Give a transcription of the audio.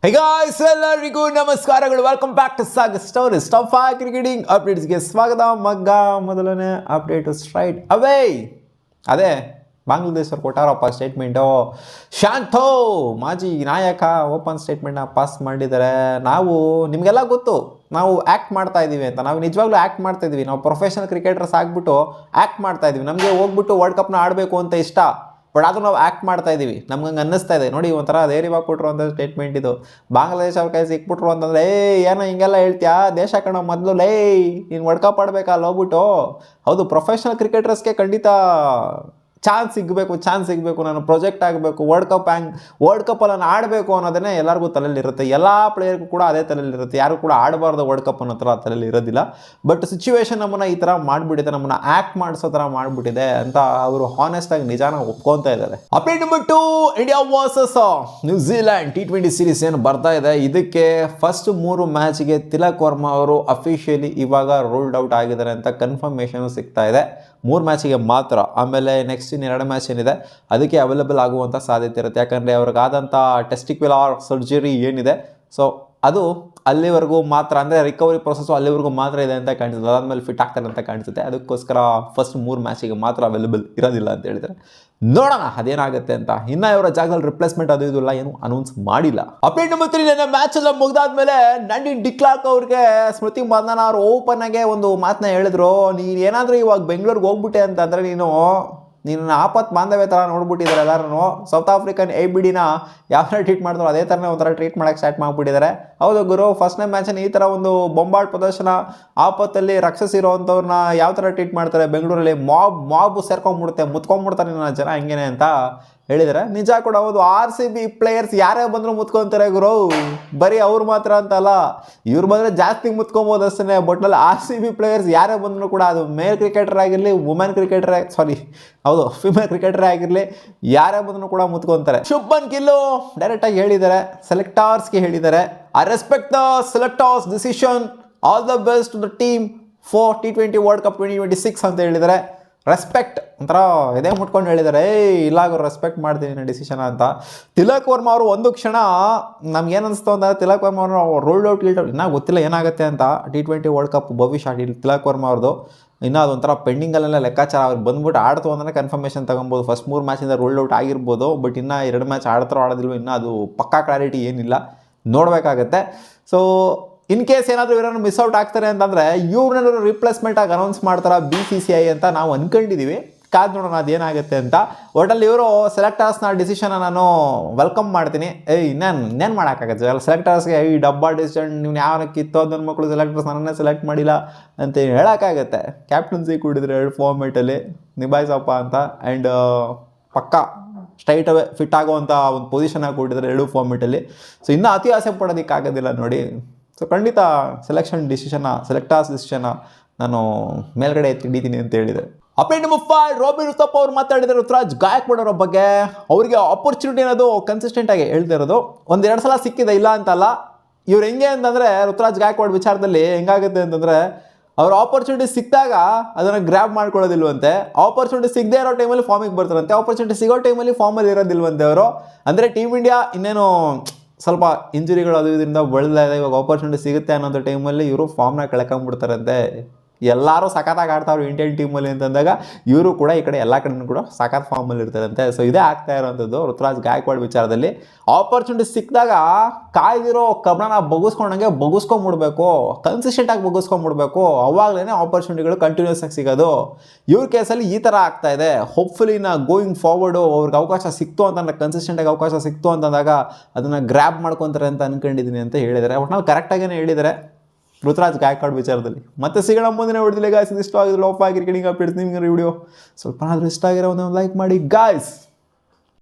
ಹೇ guys, ಎಲ್ಲರಿಗೂ ನಮಸ್ಕಾರಗಳು. Welcome back to ಸಾಗ್ ಸ್ಟೋರೀಸ್ ಟಾಪ್ 5 ಕ್ರಿಕೆಟಿಂಗ್ ಅಪ್ಡೇಟ್ಸ್ಗೆ ಸ್ವಾಗತ. ಮೊದಲನೇ ಅಪ್ಡೇಟ್ ಸ್ಟ್ರೈಟ್ ಅವೇ ಅದೇ ಬಾಂಗ್ಲಾದೇಶವ್ರು ಕೊಟ್ಟಾರಪ್ಪ ಸ್ಟೇಟ್ಮೆಂಟು. ಶಾಂತೋ ಮಾಜಿ ನಾಯಕ ಓಪನ್ ಸ್ಟೇಟ್ಮೆಂಟ್ನ ಪಾಸ್ ಮಾಡಿದ್ದಾರೆ. ನಾವು ನಿಮಗೆಲ್ಲ ಗೊತ್ತು ನಾವು ಆ್ಯಕ್ಟ್ ಮಾಡ್ತಾ ಇದ್ದೀವಿ ಅಂತ. ನಾವು ನಿಜವಾಗ್ಲೂ ಆ್ಯಕ್ಟ್ ಮಾಡ್ತಾ ಇದ್ದೀವಿ. ನಾವು ಪ್ರೊಫೆಷನಲ್ ಕ್ರಿಕೆಟರ್ಸ್ ಆಗಿಬಿಟ್ಟು ಆ್ಯಕ್ಟ್ ಮಾಡ್ತಾ ಇದ್ದೀವಿ. ನಮಗೆ ಹೋಗ್ಬಿಟ್ಟು ವರ್ಲ್ಡ್ ಕಪ್ನ ಆಡಬೇಕು ಅಂತ ಇಷ್ಟ, ಬಟ್ ಅದು ನಾವು ಆ್ಯಕ್ಟ್ ಮಾಡ್ತಾ ಇದ್ದೀವಿ. ನಮ್ಗೆ ಹಂಗೆ ಅನ್ನಿಸ್ತಾ ಇದೆ. ನೋಡಿ, ಒಂಥರ ಧೈರ್ಯವಾಗಿ ಕೊಟ್ಟರು ಅಂತ ಸ್ಟೇಟ್ಮೆಂಟ್ ಇದು. ಬಾಂಗ್ಲಾದೇಶ ಅವ್ರ ಕೈ ಸಿಕ್ಬಿಟ್ರು ಅಂತಂದರೆ ಏನೋ ಹಿಂಗೆಲ್ಲ ಹೇಳ್ತೀಯಾ, ದೇಶ ಕಣ ಮೊದಲು ನೀನು ವರ್ಲ್ಡ್ ಕಪ್ ಆಡಬೇಕಲ್ಲ ಹೋಗ್ಬಿಟ್ಟು. ಹೌದು, ಪ್ರೊಫೆಷನಲ್ ಕ್ರಿಕೆಟರ್ಸ್ಗೆ ಖಂಡಿತ ಚಾನ್ಸ್ ಸಿಗಬೇಕು, ನಾನು ಪ್ರೊಜೆಕ್ಟ್ ಆಗಬೇಕು, ವರ್ಲ್ಡ್ ಕಪ್ಪಲ್ಲಿ ನಾನು ಆಡಬೇಕು ಅನ್ನೋದೇ ಎಲ್ಲರಿಗೂ ತಲೆಯಲ್ಲಿರುತ್ತೆ. ಎಲ್ಲ ಪ್ಲೇಯರ್ಗೂ ಕೂಡ ಅದೇ ತಲೆಯಲ್ಲಿರುತ್ತೆ. ಯಾರು ಕೂಡ ಆಡಬಾರ್ದು ವರ್ಲ್ಡ್ ಕಪ್ ಅನ್ನೋ ಥರ ತಲೆಯಲ್ಲಿ ಇರೋದಿಲ್ಲ. ಬಟ್ ಸಿಚುವೇಶನ್ ನಮ್ಮನ್ನು ಈ ಥರ ಮಾಡಿಬಿಟ್ಟಿದೆ, ನಮ್ಮನ್ನು ಆ್ಯಕ್ಟ್ ಮಾಡಿಸೋ ಥರ ಮಾಡಿಬಿಟ್ಟಿದೆ ಅಂತ ಅವರು ಹಾನೆಸ್ಟಾಗಿ ನಿಜಾನ ಒಪ್ಕೊತಾ ಇದ್ದಾರೆ. Update number 2, India versus New Zealand T20 series ಏನು ಬರ್ತಾ ಇದೆ. ಇದಕ್ಕೆ ಫಸ್ಟ್ 3 ಮ್ಯಾಚ್ಗೆ ತಿಲಕ್ ವರ್ಮಾ ಅವರು ಅಫಿಷಿಯಲಿ ಇವಾಗ ರೂಲ್ಡ್ ಔಟ್ ಆಗಿದ್ದಾರೆ ಅಂತ ಕನ್ಫರ್ಮೇಷನ್ ಸಿಗ್ತಾ ಇದೆ. 3 ಮ್ಯಾಚಿಗೆ ಮಾತ್ರ. ಆಮೇಲೆ ನೆಕ್ಸ್ಟ್ 2 ಮ್ಯಾಚ್ ಏನಿದೆ ಅದಕ್ಕೆ ಅವೈಲೇಬಲ್ ಆಗುವಂಥ ಸಾಧ್ಯತೆ ಇರುತ್ತೆ. ಯಾಕಂದರೆ ಅವ್ರಿಗಾದಂಥ ಟೆಸ್ಟಿಕ್ಯುಲರ್ ಸರ್ಜರಿ ಏನಿದೆ, ಸೊ ಅದು ಅಲ್ಲಿವರೆಗೂ ಮಾತ್ರ, ಅಂದರೆ ರಿಕವರಿ ಪ್ರೊಸೆಸ್ಸು ಅಲ್ಲಿವರೆಗೂ ಮಾತ್ರ ಇದೆ ಅಂತ ಕಾಣಿಸುತ್ತೆ. ಅದಾದಮೇಲೆ ಫಿಟ್ ಆಗ್ತಾರೆ ಅಂತ ಕಾಣಿಸುತ್ತೆ. ಅದಕ್ಕೋಸ್ಕರ ಫಸ್ಟ್ 3 ಮ್ಯಾಚಿಗೆ ಮಾತ್ರ ಅವೈಲೇಬಲ್ ಇರೋದಿಲ್ಲ ಅಂತ ಹೇಳಿದರೆ ನೋಡೋಣ ಅದೇನಾಗುತ್ತೆ ಅಂತ. ಇನ್ನು ಇವರ ಜಾಗದಲ್ಲಿ ರಿಪ್ಲೇಸ್ಮೆಂಟ್ ಅದು ಇದೆಲ್ಲ ಏನು ಅನೌನ್ಸ್ ಮಾಡಿಲ್ಲ. ಅಪ್ಡೇಟ್ ನಂಬರ್ 3, ನನ್ನ ಮ್ಯಾಚ್ ಎಲ್ಲ ಮುಗ್ದಾದ್ಮೇಲೆ ನಂಡಿನ್ ಡಿಕ್ಲಾರ್ಕ್ ಅವ್ರಿಗೆ ಸ್ಮೃತಿ ಮಂದನ ಅವರು ಓಪನ್ ಆಗಿ ಒಂದು ಮಾತನ್ನ ಹೇಳಿದ್ರು. ನೀನು ಏನಾದರೂ ಇವಾಗ ಬೆಂಗಳೂರಿಗೆ ಹೋಗ್ಬಿಟ್ಟೆ ಅಂತಂದರೆ ನೀನು ಆಪತ್ ಬಾಂಧವ್ಯ ಥರ ನೋಡ್ಬಿಟ್ಟಿದ್ದಾರೆ ಎಲ್ಲರೂ. ಸೌತ್ ಆಫ್ರಿಕನ್ ABDನ ಯಾವ ಥರ ಟ್ರೀಟ್ ಮಾಡಿದ್ರು ಅದೇ ಥರನೇ ಒಂಥರ ಟ್ರೀಟ್ ಮಾಡೋಕ್ಕೆ ಸ್ಟಾರ್ಟ್ ಮಾಡಿಬಿಟ್ಟಿದ್ದಾರೆ. ಹೌದು ಗುರು, ಫಸ್ಟ್ನೇ ಮ್ಯಾಚನ್ನು ಈ ಥರ ಒಂದು ಬೊಂಬಾಟ್ ಪ್ರದರ್ಶನ, ಆಪತ್ತಲ್ಲಿ ರಕ್ಷಸಿರೋವಂಥವ್ರನ್ನ ಯಾವ ಥರ ಟ್ರೀಟ್ ಮಾಡ್ತಾರೆ ಬೆಂಗಳೂರಲ್ಲಿ. ಮಾಬ್ ಸೇರ್ಕೊಂಡ್ಬಿಡುತ್ತೆ, ಮುತ್ಕೊಂಡ್ಬಿಡ್ತಾರೆ ನನ್ನ ಜನ ಹಿಂಗೇನೆ ಅಂತ ಹೇಳಿದ್ದಾರೆ. ನಿಜ ಕೂಡ ಹೌದು. RCB ಪ್ಲೇಯರ್ಸ್ ಯಾರೇ ಬಂದರೂ ಮುತ್ಕೊತಾರೆ ಗುರು. ಬರೀ ಅವ್ರು ಮಾತ್ರ ಅಂತಲ್ಲ, ಇವ್ರು ಬಂದರೆ ಜಾಸ್ತಿ ಮುತ್ಕೊಬೋದು ಅಷ್ಟೇ. ಬಟ್ನಲ್ಲಿ RCB ಪ್ಲೇಯರ್ಸ್ ಯಾರೇ ಬಂದರೂ ಕೂಡ, ಅದು ಮೇಲ್ ಕ್ರಿಕೆಟರ್ ಆಗಿರಲಿ, ಫಿಮೇಲ್ ಕ್ರಿಕೆಟರೇ ಆಗಿರಲಿ, ಯಾರೇ ಬಂದರೂ ಕೂಡ ಮುತ್ಕೊತಾರೆ. ಶುಭ್ಮನ್ ಗಿಲ್ಲು ಡೈರೆಕ್ಟಾಗಿ ಹೇಳಿದ್ದಾರೆ, ಸೆಲೆಕ್ಟರ್ಸ್ಗೆ ಹೇಳಿದ್ದಾರೆ, I respect the selectors decision, all the best to the team for T20 world cup 2026 ಅಂತ ಹೇಳಿದ್ದಾರೆ. ರೆಸ್ಪೆಕ್ಟ್ ಒಂಥರ ಎದೆ ಮುಟ್ಕೊಂಡು ಹೇಳಿದ್ದಾರೆ, ಇಲ್ಲಾಗ ರೆಸ್ಪೆಕ್ಟ್ ಮಾಡ್ತೀನಿ ನನ್ನ ಡಿಸಿಷನ್ ಅಂತ. ತಿಲಕ್ ವರ್ಮಾ ಅವರು ಒಂದು ಕ್ಷಣ ನಮ್ಗೇನು ಅನಿಸ್ತು ಅಂತಂದರೆ, ತಿಲಕ್ ವರ್ಮಾ ಅವರು ರೂಲ್ಡ್ ಔಟ್ ಇನ್ನೂ ಗೊತ್ತಿಲ್ಲ ಏನಾಗುತ್ತೆ ಅಂತ. T20 ವರ್ಲ್ಡ್ ಕಪ್ ಭವಿಷ್ಯ ತಿಲಕ್ ವರ್ಮಾ ಅವ್ರದ್ದು ಇನ್ನೂ ಅದೊಂಥರ ಪೆಂಡಿಂಗಲ್ಲೆಲ್ಲ ಲೆಕ್ಕಾಚಾರ. ಅವ್ರು ಬಂದ್ಬಿಟ್ಟು ಆಡ್ತು ಅಂದರೆ ಕನ್ಫರ್ಮೇಷನ್ ತೊಗೊಬೋದು. ಫಸ್ಟ್ 3 ಮ್ಯಾಚಿಂದ ರೂಲ್ಡ್ ಔಟ್ ಆಗಿರ್ಬೋದು, ಬಟ್ ಇನ್ನೂ 2 ಮ್ಯಾಚ್ ಆಡ್ತಾರೋ ಆಡೋದಿಲ್ವೋ ಇನ್ನೂ ಅದು ಪಕ್ಕಾ ಕ್ಲಾರಿಟಿ ಏನಿಲ್ಲ, ನೋಡಬೇಕಾಗತ್ತೆ. ಸೊ ಇನ್ ಕೇಸ್ ಏನಾದರೂ ಇವರನ್ನು ಮಿಸ್ ಔಟ್ ಆಗ್ತಾರೆ ಅಂತಂದರೆ ಇವ್ರನ್ನೇನಾದ್ರು ರಿಪ್ಲೇಸ್ಮೆಂಟ್ ಆಗಿ ಅನೌನ್ಸ್ ಮಾಡ್ತಾರೆ BCCI ಅಂತ ನಾವು ಅಂದ್ಕೊಂಡಿದ್ದೀವಿ. ಕಾದು ನೋಡೋಣ ಅದೇನಾಗುತ್ತೆ ಅಂತ. ಒಟ್ಟಲ್ಲಿ ಇವರು ಸೆಲೆಕ್ಟರ್ಸ್ನ ಡಿಸಿಷನ್ ನಾನು ವೆಲ್ಕಮ್ ಮಾಡ್ತೀನಿ. ಇನ್ನೇನು ಮಾಡೋಕ್ಕಾಗತ್ತೆ ಸೆಲೆಕ್ಟರ್ಸ್ಗೆ, ಈ ಡಬ್ಬಾ ಡಿಸಿಷನ್ ನೀವು ಯಾವ ಕಿತ್ತೋದು ನನ್ನ ಮಕ್ಕಳು ಸೆಲೆಕ್ಟರ್ಸ್ ನನ್ನನ್ನೇ ಸೆಲೆಕ್ಟ್ ಮಾಡಿಲ್ಲ ಅಂತ ಹೇಳೋಕ್ಕಾಗತ್ತೆ. ಕ್ಯಾಪ್ಟನ್ಸಿ ಕೊಟ್ಟಿದ್ರೆ 2 ಫಾರ್ಮೇಟಲ್ಲಿ ನಿಭಾಯಿಸಪ್ಪ ಅಂತ. ಆ್ಯಂಡ್ ಪಕ್ಕಾ ಸ್ಟ್ರೈಟ್ ಅವೇ ಫಿಟ್ ಆಗುವಂಥ ಒಂದು ಪೊಸಿಷನಾಗಿ ಕೊಟ್ಟಿದ್ದಾರೆ 2 ಫಾರ್ಮೇಟಲ್ಲಿ. ಸೊ ಇನ್ನೂ ಅತಿ ಆಸೆ ಪಡೋದಕ್ಕಾಗೋದಿಲ್ಲ ನೋಡಿ. ಸೊ ಖಂಡಿತ ಸೆಲೆಕ್ಟರ್ಸ್ ಡಿಸಿಷನ್ನ ನಾನು ಮೇಲ್ಗಡೆ ಹಿಡಿತೀನಿ ಅಂತ ಹೇಳಿದ್ದಾರೆ. ಅಪ್ಡೇಟ್ ನಂಬರ್ 5, ರಾಬಿನ್ ಉತ್ತಪ್ಪ ಅವ್ರು ಮಾತಾಡಿದ್ದಾರೆ ಋತುರಾಜ್ ಗಾಯಕ್ವಾಡ್ ಅವರ ಬಗ್ಗೆ. ಅವರಿಗೆ ಆಪರ್ಚುನಿಟಿ ಅನ್ನೋದು ಕನ್ಸಿಸ್ಟೆಂಟ್ ಆಗಿ ಹೇಳ್ತಿರೋದು, 1-2 ಸಲ ಸಿಕ್ಕಿದೆ, ಇಲ್ಲ ಅಂತಲ್ಲ. ಇವ್ರು ಹೆಂಗೆ ಅಂತಂದರೆ, ಋತುರಾಜ್ ಗಾಯಕ್ವಾಡ್ ವಿಚಾರದಲ್ಲಿ ಹೆಂಗಾಗುತ್ತೆ ಅಂತಂದರೆ, ಅವ್ರ ಆಪರ್ಚುನಿಟಿ ಸಿಕ್ಕಿದಾಗ ಅದನ್ನು ಗ್ರ್ಯಾಬ್ ಮಾಡ್ಕೊಳ್ಳೋದಿಲ್ವಂತೆ. ಆಪರ್ಚುನಿಟಿ ಸಿಗದೇ ಇರೋ ಟೈಮಲ್ಲಿ ಫಾರ್ಮಿಗೆ ಬರ್ತಾರಂತೆ, ಆಪರ್ಚುನಿಟಿ ಸಿಗೋ ಟೈಮಲ್ಲಿ ಫಾರ್ಮಲ್ಲಿ ಇರೋದಿಲ್ವಂತೆ ಅವರು. ಅಂದರೆ ಟೀಮ್ ಇಂಡಿಯಾ ಇನ್ನೇನು ಸ್ವಲ್ಪ ಇಂಜುರಿಗಳು ಅದು ಇದರಿಂದ ಬೆಳೆದಿದೆ, ಇವಾಗ ಆಪರ್ಚುನಿಟಿ ಸಿಗುತ್ತೆ ಅನ್ನೋಂಥ ಟೈಮಲ್ಲಿ ಇವರು ಫಾರ್ಮ್ನ ಕಳ್ಕೊಂಡ್ಬಿಡ್ತಾರಂತೆ. ಎಲ್ಲರೂ ಸಖತ್ತಾಗಿ ಆಡ್ತಾವ್ರು ಇಂಡಿಯನ್ ಟೀಮಲ್ಲಿ ಅಂತಂದಾಗ ಇವರು ಕೂಡ ಈ ಕಡೆ ಎಲ್ಲ ಕಡೆಯೂ ಕೂಡ ಸಖತ್ ಫಾರ್ಮಲ್ಲಿ ಇರ್ತಾರಂತೆ. ಸೊ ಇದೇ ಆಗ್ತಾ ಇರೋವಂಥದ್ದು ಋತುರಾಜ್ ಗಾಯಕ್ವಾಡ್ ವಿಚಾರದಲ್ಲಿ. ಆಪರ್ಚುನಿಟಿ ಸಿಕ್ಕಿದಾಗ ಕಾಯ್ದಿರೋ ಕಬ್ಬಣನ ಬಗ್ಗಿಸ್ಕೊಂಡ್ಬಿಡ್ಬೇಕು, ಕನ್ಸಿಸ್ಟೆಂಟಾಗಿ ಬಗ್ಗಿಸ್ಕೊಂಡ್ಬಿಡ್ಬೇಕು. ಅವಾಗಲೇ ಆಪರ್ಚುನಿಟಿಗಳು ಕಂಟಿನ್ಯೂಸ್ ಆಗಿ ಸಿಗೋದು. ಇವ್ರ ಕೇಸಲ್ಲಿ ಈ ಥರ ಆಗ್ತಾ ಇದೆ. ಹೋಪ್ಫುಲಿ ಗೋಯಿಂಗ್ ಫಾರ್ವರ್ಡು ಅವ್ರಿಗೆ ಅವಕಾಶ ಸಿಕ್ತು ಅಂತಂದರೆ, ಕನ್ಸಿಸ್ಟೆಂಟಾಗಿ ಅವಕಾಶ ಸಿಕ್ತು ಅಂತಂದಾಗ ಅದನ್ನು ಗ್ರ್ಯಾಬ್ ಮಾಡ್ಕೊತಾರೆ ಅಂತ ಅಂದ್ಕೊಂಡಿದ್ದೀನಿ ಅಂತ ಹೇಳಿದ್ದಾರೆ. ಒಟ್ನಲ್ಲಿ ಕರೆಕ್ಟಾಗೇ ಹೇಳಿದ್ದಾರೆ ಋತುರಾಜ್ ಗಾಯಕ್ವಾಡ್ ವಿಚಾರದಲ್ಲಿ. ಮತ್ತೆ ಸಿಗೋಣ ಮುಂದಿನ ವಿಡಿಯೋದಲ್ಲಿ ಗಾಯ್ಸ್. ಇಷ್ಟ ಆಗಿದ್ರೆ ಲೋಪ ಕ್ರಿಕೆಟಿಂಗ್ ಅಪ್ಡೇಟ್ಸ್ ನಿಮಗೆ ವಿಡಿಯೋ ಸ್ವಲ್ಪ ಇಷ್ಟ ಆಗಿರೋ ಒಂದು ಲೈಕ್ ಮಾಡಿ ಗಾಯ್ಸ್.